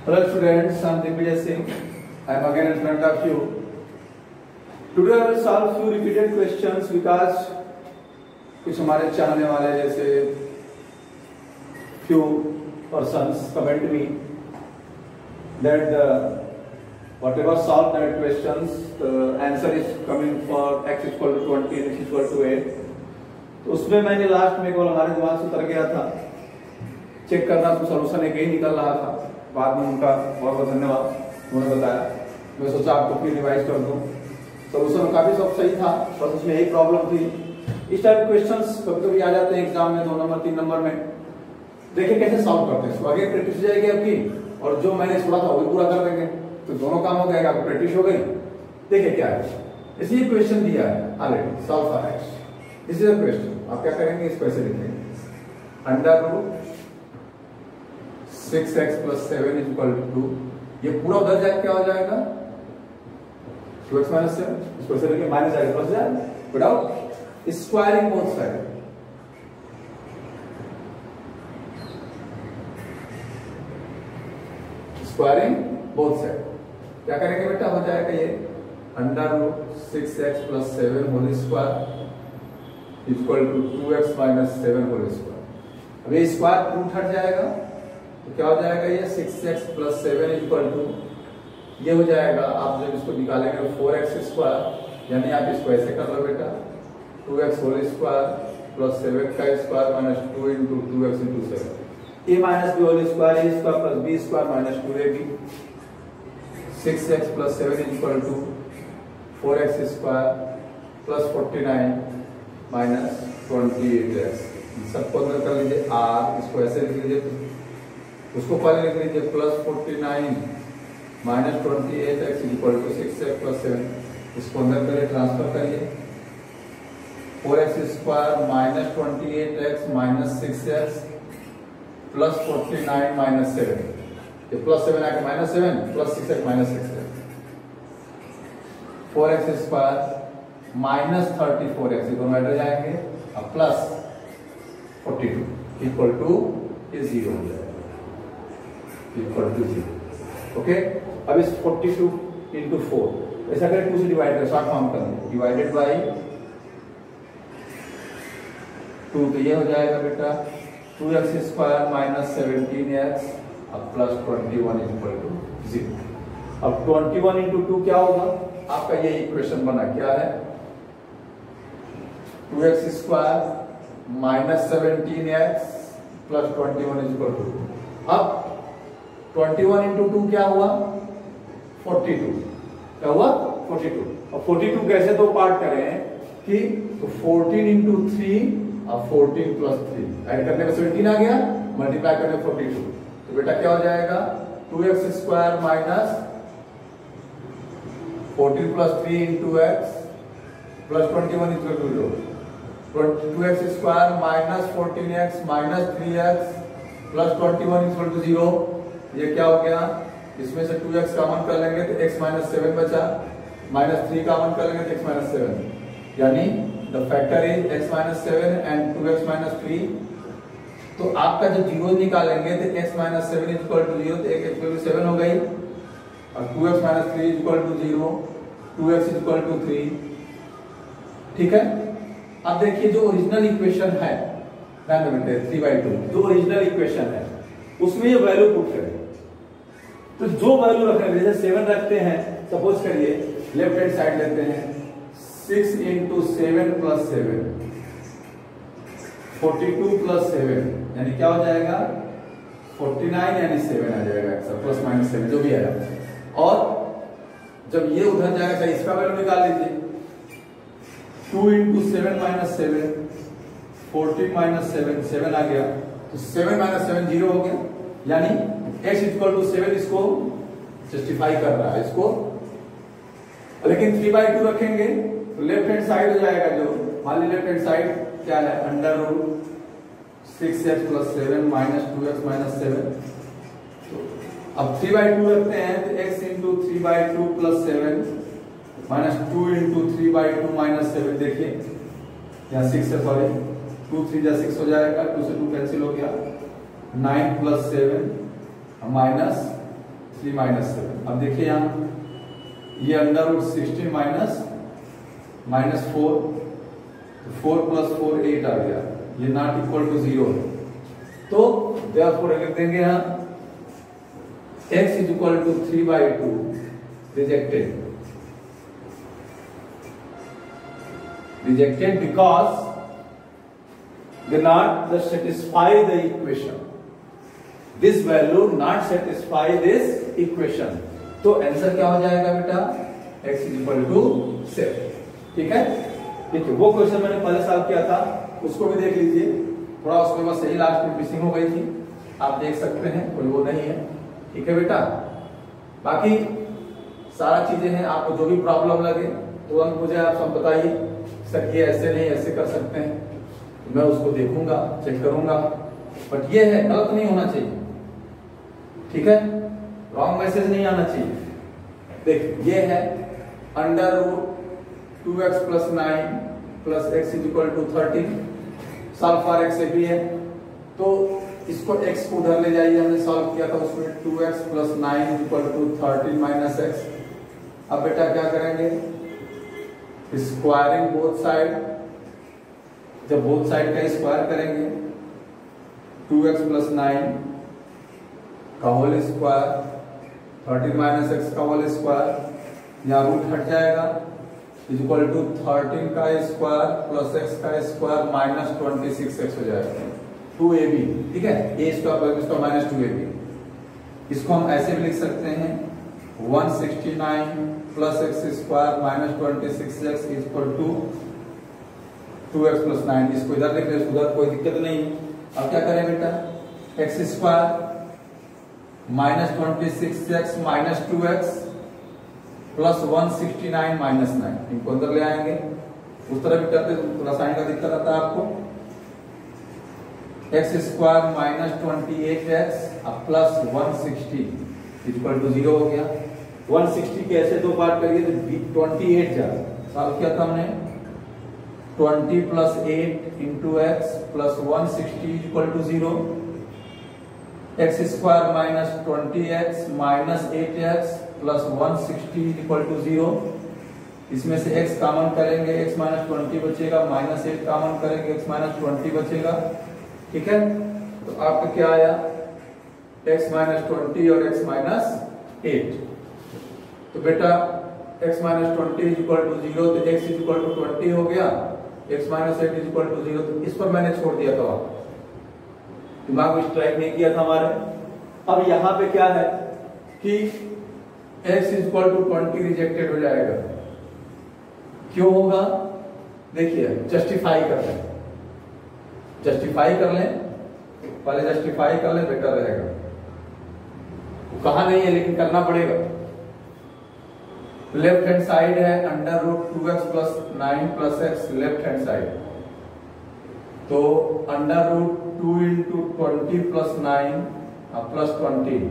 Hello students, I am Digvijay Singh. I am again in front of you. Today I will solve few repeated questions because कुछ हमारे चाहने वाले जैसे few persons comment me that whatever solved that questions the answer is coming for x is equal to 20 and x is equal to 8. तो उसमें मैंने last में केवल हमारे दिमाग से उतर गया था, चेक करना तो सोल्यूशन एक ही निकल रहा था। बाद में उनका बहुत बहुत धन्यवाद, उन्होंने बताया। मैं सोचा आपको फिर रिवाइज कर दूं। सोल्यूशन काफी सब सही था, बस उसमें एक प्रॉब्लम थी। इस टाइप क्वेश्चंस कभी कभी आ जाते हैं एग्जाम में 2 नंबर 3 नंबर में। देखिए कैसे सॉल्व करते हैं। आगे प्रैक्टिस हो जाएगी आपकी, और जो मैंने छोड़ा था वो भी पूरा कर देंगे, तो दोनों काम हो जाएगा। आपको प्रैक्टिस हो गई। देखिए क्या है, इसी क्वेश्चन दिया है already, solve for x. This is a question. आप क्या करेंगे, इसको ऐसे लिखेंगे under root 6x plus 7 is equal to 2। ये पूरा उधर जाके क्या हो जाएगा, 2x minus 7, इसको ऐसे लिखेंगे माइनस जाएगा प्लस जाएगा without squaring both side. Squaring both side क्या करेंगे बेटा, हो जाएगा ये under root 6x plus 7 whole square equal to 2x minus 7 whole square. अब ये स्क्वायर रूट हट जाएगा तो क्या हो जाएगा, ये 6x plus 7 इक्वल टू ये हो जाएगा। आप जब इसको निकालेंगे 4x स्क्वायर, यानी आप इसको ऐसे कर लो बेटा 2x होल स्क्वायर प्लस 7 का square minus 2 into 2x into 7। A minus B whole square A square plus B square minus 2ab। 6x plus 7 equal to 4x square plus 49 minus 28x। सबको अंदर कर लीजिए r, इसको ऐसे लिख लीजिए, उसको पहले लिख लीजिए plus 49 minus 28x equal to 6x plus 7। इसको अंदर करिए, ट्रांसफर करिए 4x square minus 28x minus 6x plus 49 minus 7। ये प्लस 7 आके minus 7 plus 6x minus 6x। 4x square minus 34x, ये दोनों इधर जाएंगे, अब प्लस 42 इक्वल टू ये 0 हो जाएगा, इक्वल टू 0। ओके, अब इस 42 इंटू 4 ऐसा करें, 2 से डिवाइड करें, शॉर्ट फॉर्म करें, डिवाइडेड बाई 2, तो ये हो जाएगा बेटा 2x स्क्वायर माइनस 17x अब प्लस 21 इक्वल टू 0। अब 21 इंटू 2 क्या होगा, आपका ये इक्वेशन बना, क्या है 2x square minus 17x plus 21 equal to. अब 21 इंटू 2 क्या हुआ, 42। क्या हुआ, 42। अब 42 कैसे दो पार्ट करें कि तो 14 इंटू 3 और 14 प्लस 3 ऐड करने में 17 आ गया, मल्टीप्लाई करने 42, तो बेटा क्या हो जाएगा 2x square minus 14 plus 3 into x plus 21 equal to 0। 2x square minus 14x minus 3x plus 21 equal to 0। ये क्या हो गया, इसमें से 2x कॉमन कर लेंगे तो x माइनस 7 बचा, माइनस 3 कॉमन कर लेंगे तो x माइनस 7, यानी the factor is x minus 7 and 2x minus 3। तो आपका जब 0 निकालेंगे तो x माइनस 7 इक्वल टू 0, तो एक इक्वल टू 7 हो गई, और 2x minus 3 equal to 0, 2x equal to 3। ठीक है, अब देखिए जो ओरिजिनल इक्वेशन है 3/2, जो ओरिजिनल इक्वेशन है उसमें ये वैल्यू पुट करें, तो जो वैल्यू रखेंगे, जैसे 7 रखते हैं, सपोज करिए लेफ्ट हैंड साइड लेते हैं 6 इंटू 7 प्लस 7 42 प्लस 7, यानी क्या हो जाएगा 49, यानी 7 आ जाएगा, प्लस माइनस 7 जो भी आएगा। और जब ये उधर जाएगा तो इसका वैल्यू निकाल लीजिए 2 इंटू 7 माइनस 7 14 माइनस 7 आ गया, तो 7 माइनस 7 0 हो गया, यानी x इक्वल टू 7 इसको जस्टिफाई कर रहा है इसको। लेकिन 3/2 रखेंगे तो लेफ्ट हैंड साइड हो जाएगा, जो मान ली लेफ्ट हैंड साइड क्या है under root 6x plus 7 minus 2x minus 7। तो अब 3/2 रखते हैं तो x into 3/2 plus 7 minus 2 into 3/2 minus 7। देखिए यहाँ 6 है, सॉरी 2 3 जा 6 हो जाएगा, 2 से 2 कैंसिल हो गया, 9 प्लस 7 माइनस 3 माइनस 7। अब देखिए यहाँ ये अंडर रूट 16 माइनस 4, 4 प्लस 4 8 आ गया, ये नॉट इक्वल टू 0 है। तो देयरफॉर लिख देंगे यहाँ x is equal to 3/2 rejected because they not satisfy the equation. This value not satisfy this equation. तो आंसर क्या हो जाएगा बेटा? x is equal to 7। ठीक है, ठीक है। वो क्वेश्चन मैंने पहले साल किया था, उसको भी देख लीजिए। थोड़ा उसमें बस सही लास्ट में मिसिंग हो गई थी, आप देख सकते हैं, कोई वो नहीं है। ठीक है बेटा, बाकी सारा चीजें हैं। आपको जो भी प्रॉब्लम लगे तुरंत मुझे आप सब बताइए, सर ये ऐसे नहीं ऐसे कर सकते हैं, मैं उसको देखूंगा, चेक करूंगा। बट ये है, गलत नहीं होना चाहिए। ठीक है, रॉन्ग मैसेज नहीं आना चाहिए। देख ये है under root 2x plus 9 plus x is equal to 13, solve for x भी है। तो इसको x को उधर ले जाइए, हमने सॉल्व किया था उसमें 2x plus 9 is equal to 13 minus x। अब बेटा क्या करेंगे? Squaring both side. जब बोथ साइड का स्क्वायर करेंगे 2x प्लस 9 का होल स्क्वायर 13 माइनस x का होल स्क्वायर, यहाँ रूट हट जाएगा, इज इक्वल टू 13 का स्क्वायर प्लस x का स्क्वायर माइनस 26x हो जाएगा 2ab। ठीक है, a स्क्वायर माइनस 2ab। इसको हम ऐसे भी लिख सकते हैं 169 plus x square minus 26x is equal to 2x plus 9। इसको इधर लिख ले, उधर कोई दिक्कत नहीं। अब क्या करें बेटा? X square minus 26x minus 2x plus 169 minus 9, इनको अंदर ले आएंगे। उस तरह भी करते थोड़ा साइन का दिक्कत आता है आपको। X square minus 28x plus 160 equal to 0 हो गया। 160 के ऐसे दो पार्ट करिए तो 28 जा सॉल्व किया था हमने। 20 plus 8 into x plus 160 equal to 0। X square minus 20x minus 8x plus 160 equal to 0। इसमें से x कॉमन करेंगे, x माइनस 20 बचेगा, माइनस 8 कॉमन करेंगे, x माइनस 20 बचेगा। ठीक है, तो आपका क्या आया? x माइनस 20 और x माइनस 8। तो बेटा x minus 20 is equal to 0, तो x इज इक्वल टू 20 हो गया, x minus 8 is equal to 0। तो इस पर मैंने छोड़ दिया था, दिमाग में स्ट्राइक नहीं किया था हमारे। अब यहाँ पे क्या है कि x is equal to 20 rejected हो जाएगा। क्यों होगा? देखिए जस्टिफाई कर लें, जस्टिफाई कर लें, पहले जस्टिफाई कर लें, बेटर रहेगा। कहा नहीं है लेकिन करना पड़ेगा। लेफ्ट हैंड साइड है under root 2x plus 9 plus x, left hand side. तो under root 2 into 20 plus 9 plus 20,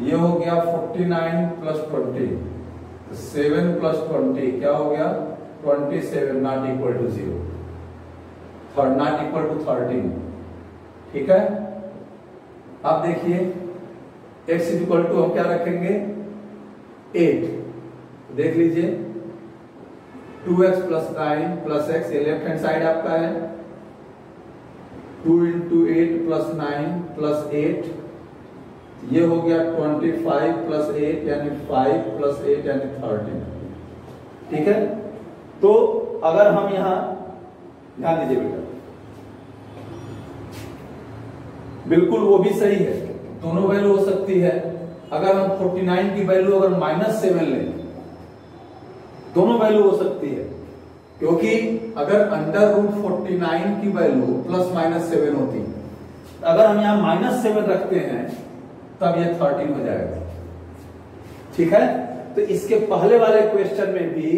ये हो गया 49 प्लस 20, 7 प्लस 20 क्या हो गया? 27 not equal to 0, not equal to 13। ठीक है, अब देखिए x इज इक्वल टू हम क्या रखेंगे? 8। देख लीजिए 2x प्लस 9 प्लस x, ये लेफ्ट हैंड साइड आपका है। 2 इंटू 8 प्लस 9 प्लस 8, ये हो गया 25 प्लस 8 यानी 5 प्लस 8 यानी 13। ठीक है, तो अगर हम यहां ध्यान दीजिए बेटा, बिल्कुल वो भी सही है, दोनों वैल्यू हो सकती है। अगर हम 49 की वैल्यू अगर -7 लें, दोनों वैल्यू हो सकती है, क्योंकि अगर अंडर रूट 49 की वैल्यू प्लस माइनस 7 होती, अगर हम यहां -7 रखते हैं तब ये 13 हो जाएगा। ठीक है, तो इसके पहले वाले क्वेश्चन में भी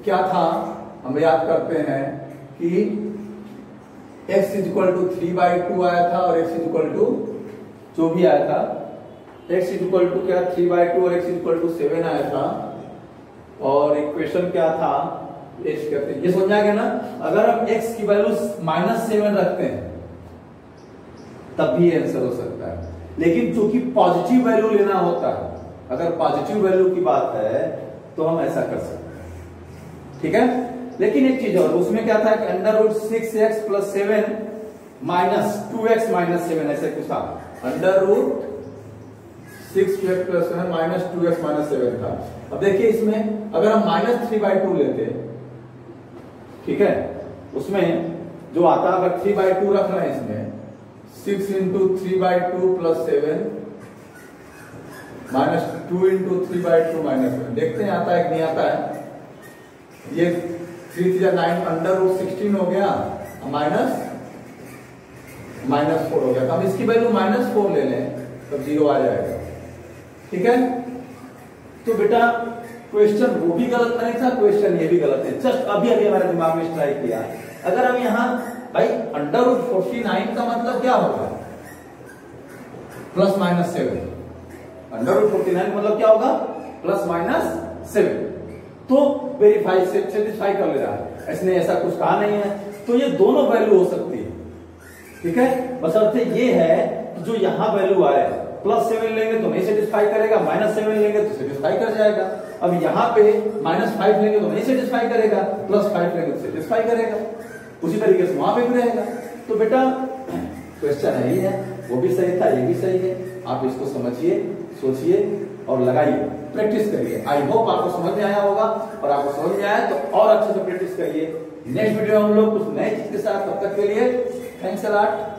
क्या था, हम याद करते हैं कि x इज इक्वल टू 3/2 आया था और x इज इक्वल टू जो भी आया था, x इज इक्वल टू क्या 3/2 और x इज इक्वल टू 7 आया था। और इक्वेशन क्या था, x कहते हैं, ये समझा गया ना। अगर हम x की वैल्यू -7 रखते हैं तब भी आंसर हो सकता है, लेकिन चूंकि पॉजिटिव वैल्यू लेना होता है, अगर पॉजिटिव वैल्यू की बात है तो हम ऐसा कर सकते हैं, ठीक है। लेकिन एक चीज और, उसमें क्या था कि under root 6x plus 7 minus 2x minus 7 ऐसे कुछ था। Under root 6x plus 7 minus 2x minus 7 था। अब देखिए इसमें अगर हम माइनस 3/2 लेते, ठीक है, उसमें जो आता अगर 3/2 रख रहे हैं इसमें 6 into 3/2 plus 7 minus 2 into 3/2 minus 7, देखते हैं आता है कि नहीं आता है। ये 3 3 9 अंडर रूट 16 हो गया माइनस 4 हो गया, तो हम इसकी वैल्यू -4 ले लें तो 0 आ जाएगा, ठीक है। तो बेटा क्वेश्चन वो भी गलत नहीं था, क्वेश्चन ये भी गलत है, जस्ट अभी अभी हमारे दिमाग में स्ट्राइक किया। अगर हम यहाँ भाई अंडर रूट 49 का मतलब क्या होगा, प्लस माइनस 7, अंडर रूट 49 मतलब क्या होगा, प्लस माइनस 7, तो वेरीफाई से सेटिस्फाई कर ले रहा है, इसने ऐसा कुछ कहा नहीं है, तो ये दोनों वैल्यू हो सकती है, ठीक है। बस अर्थ ये है कि जो यहां वैल्यू आए +7 लेंगे तो नहीं सेटिस्फाई करेगा, -7 लेंगे तो सेटिस्फाई कर जाएगा। अब यहाँ पे -5 लेंगे तो नहीं सेटिस्फाई करेगा, +5 लेंगे तो सेटिस्फाई करेगा, उसी तरीके से वहां पे भी रहेगा। तो बेटा क्वेश्चन है ही है, वो भी सही था, ये भी सही है। आप इसको समझिए, सोचिए और लगाइए, प्रैक्टिस करिए। आई होप आपको समझ में आया होगा, और आपको समझ में आया तो और अच्छे से प्रैक्टिस करिए। नेक्स्ट वीडियो हम लोग कुछ नए चीज के साथ, तब तक के लिए थैंक्स अ लॉट।